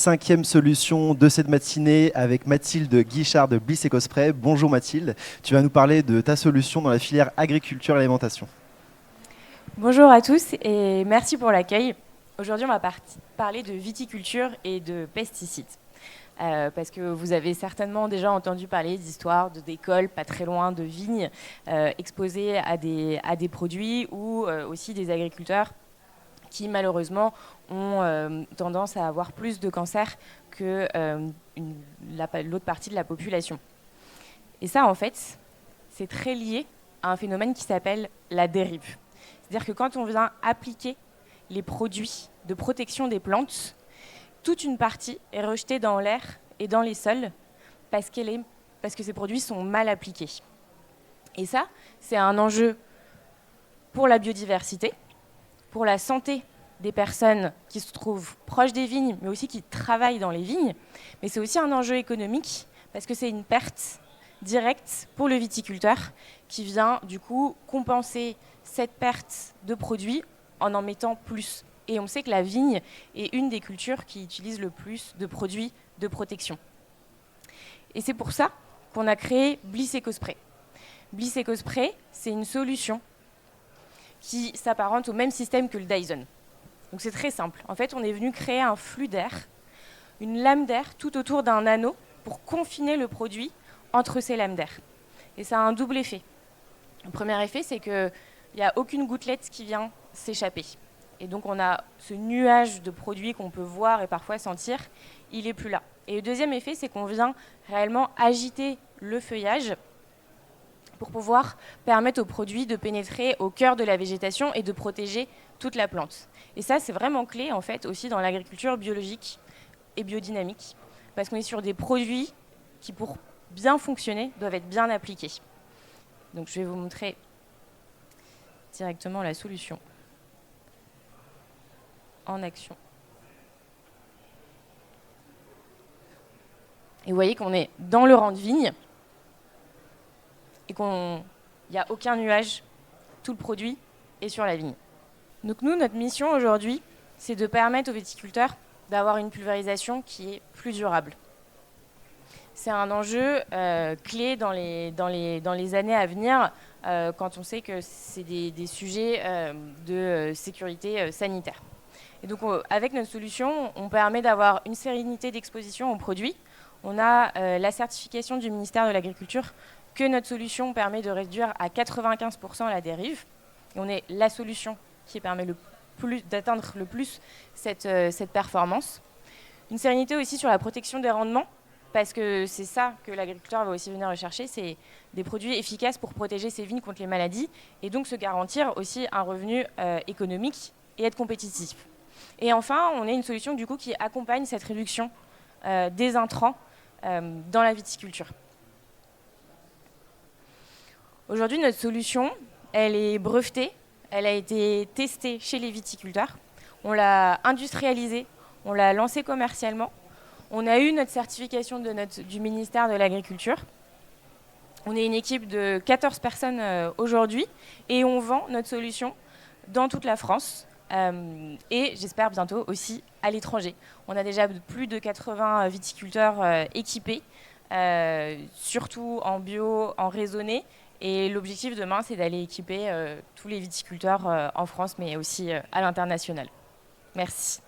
5e solution de cette matinée avec Mathilde Guichard de Bliss Ecospray. Bonjour Mathilde, tu vas nous parler de ta solution dans la filière agriculture et alimentation. Bonjour à tous et merci pour l'accueil. Aujourd'hui, on va parler de viticulture et de pesticides. Parce que vous avez certainement déjà entendu parler d'histoires d'écoles pas très loin de vignes exposées à des produits ou aussi des agriculteurs qui malheureusement ont tendance à avoir plus de cancers que l'autre partie de la population. Et ça, en fait, c'est très lié à un phénomène qui s'appelle la dérive. C'est-à-dire que quand on vient appliquer les produits de protection des plantes, toute une partie est rejetée dans l'air et dans les sols parce que ces produits sont mal appliqués. Et ça, c'est un enjeu pour la biodiversité, pour la santé des personnes qui se trouvent proches des vignes, mais aussi qui travaillent dans les vignes. Mais c'est aussi un enjeu économique parce que c'est une perte directe pour le viticulteur qui vient du coup compenser cette perte de produits en mettant plus. Et on sait que la vigne est une des cultures qui utilise le plus de produits de protection. Et c'est pour ça qu'on a créé Bliss Ecospray. Bliss Ecospray, c'est une solution qui s'apparente au même système que le Dyson. Donc c'est très simple. En fait, on est venu créer un flux d'air, une lame d'air tout autour d'un anneau pour confiner le produit entre ces lames d'air. Et ça a un double effet. Le premier effet, c'est qu'il n'y a aucune gouttelette qui vient s'échapper. Et donc on a ce nuage de produits qu'on peut voir et parfois sentir, il n'est plus là. Et le deuxième effet, c'est qu'on vient réellement agiter le feuillage pour pouvoir permettre aux produits de pénétrer au cœur de la végétation et de protéger toute la plante. Et ça, c'est vraiment clé en fait aussi dans l'agriculture biologique et biodynamique, parce qu'on est sur des produits qui, pour bien fonctionner, doivent être bien appliqués. Donc je vais vous montrer directement la solution en action. Et vous voyez qu'on est dans le rang de vigne et qu'il n'y a aucun nuage, tout le produit est sur la vigne. Donc nous, notre mission aujourd'hui, c'est de permettre aux viticulteurs d'avoir une pulvérisation qui est plus durable. C'est un enjeu clé dans les années à venir quand on sait que c'est des sujets de sécurité sanitaire. Et donc avec notre solution, on permet d'avoir une sérénité d'exposition aux produits. On a la certification du ministère de l'Agriculture que notre solution permet de réduire à 95% la dérive. Et on est la solution qui permet d'atteindre le plus cette performance. Une sérénité aussi sur la protection des rendements, parce que c'est ça que l'agriculteur va aussi venir rechercher, c'est des produits efficaces pour protéger ses vignes contre les maladies et donc se garantir aussi un revenu économique et être compétitif. Et enfin, on a une solution du coup qui accompagne cette réduction des intrants dans la viticulture. Aujourd'hui, notre solution, elle est brevetée, elle a été testée chez les viticulteurs, on l'a industrialisée, on l'a lancée commercialement, on a eu notre certification du ministère de l'Agriculture. On est une équipe de 14 personnes aujourd'hui et on vend notre solution dans toute la France et j'espère bientôt aussi à l'étranger. On a déjà plus de 80 viticulteurs équipés, surtout en bio, en raisonné. Et l'objectif demain, c'est d'aller équiper tous les viticulteurs en France, mais aussi à l'international. Merci.